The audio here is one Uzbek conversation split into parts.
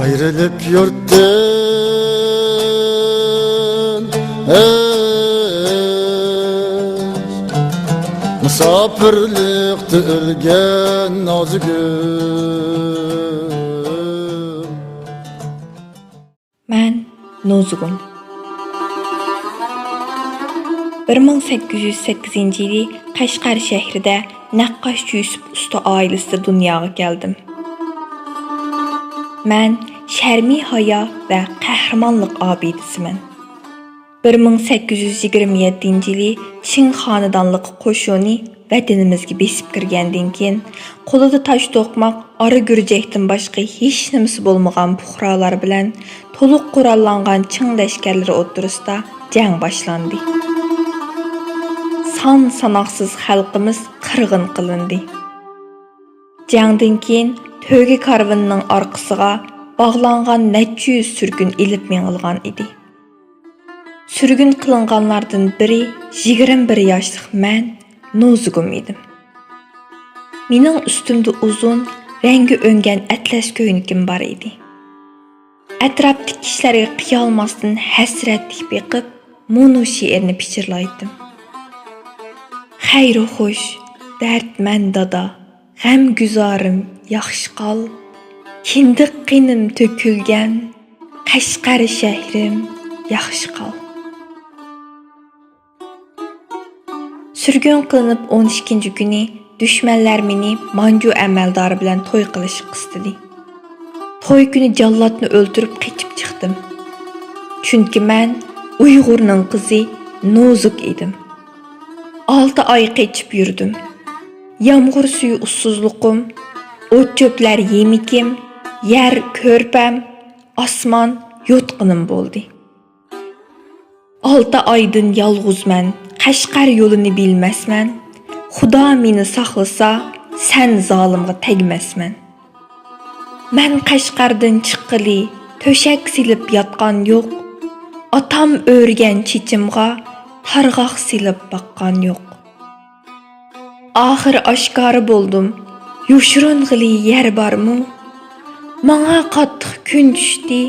Ayrılıp yurtdan Misafirlikte ölgen nozugum. Ben Nozugum. 1808-yili Qashqar şehrida Naqqash Yusuf usta ailesida dunyoga keldim. Men sharmiy haya ve qahramonlik abidisiman. 1827-yili Qing xonadonligi qo'shini vatanimizga besib kirgandan keyin qo'lida tosh to'qmoq, ara gurjakdan boshqa hech nimasi bo'lmagan puhrolar bilan to'liq qurollangan Qing lashkarlari o'rtasida jang boshlandi. Son sanoqsiz xalqimiz qirg'in qilindi. Jangdan keyin Töge karvanının arkasıga bağlangan neçə yüz sürgün ilip mengilgan idi. Sürgün kılınganlardan biri 21 yaşlıq mən Nozugum idim. Mening üstümde uzun, rengi öngen atlas köynükim bar idi. Atrapdaki kişilerge qiyalmasdan hasratlik beqib, munu şiirini pichirlaydım. Xeyri xoş, derdmən dada, g'am guzorim yaxshi qol. Kindiq qinim tökülgen, Qashqar shahrim yaxshi qol. Sürgün qilinib 12-ci günü düşmanlar meni Manju amaldori bilan to'y qilishib qistidi. To'y kuni jallatni o'ldirib qechib chiqdim. Chunki men Uyg'urning qizi Nozug edim. 6 oy qechib yurdim. Yağmur suyu ussuzluğum, ot çöpler yemikim, yer körpem, asman yotqınım boldi. 6 aydın yalğuzmen, Qashqar yolunu bilmesmen, Xudo meni saqlasa, sen zalimga tegmesmen. Men Qashqardan chiqqili, to'shak silib yotgan yo'q, atam o'rgan chechimga targ'oq silib baqqan yo'q. Ahir aşkarı boldum, yoshurun g'ili yer barmu? Manga qattiq kun tushdi,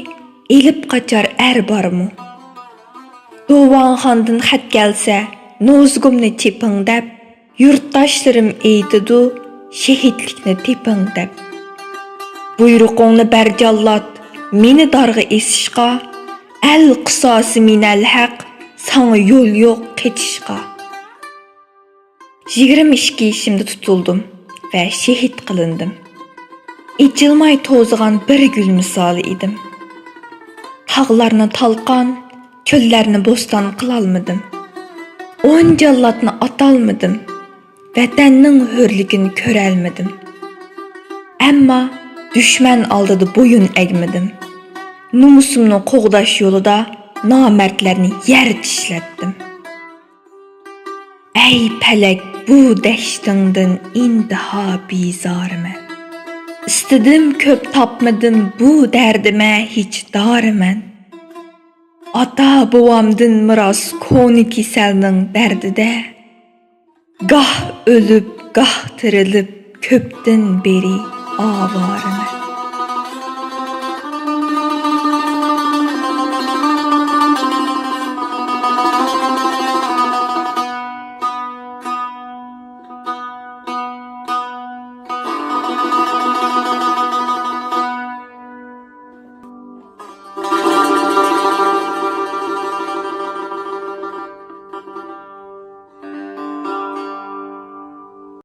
elib qochar er barmu? Doğan xondan xat kelsa, Nozugumni teping deb, yurtdoshlarim aytidi, shahidlikni teping deb. Buyruqingni ber jallat, meni darg'a esishqa, al qisosi minal haq, sana yo'l yo'q qechishqa. 22 yaşımda tutuldum ve şehit kılındım. İçilmay tozğan bir gül misali idim. Tağlarını talqan, çöllerini bostan kılalmadım. 10 jallatını atalmadım. Vatanning hürligini körelmedim. Amma düşman aldıdı boyun egmedim. Numusumni qo'g'dash yo'lida namertlerini yer tishlatdim. Ey pelek, bu dehştinden intiha bizarmen. İstedim köp tapmadım bu derdime hiç darmen. Ata babamdan miras koni keselning derdide. Gah ölüp, gah tirilip köpten beri avarım.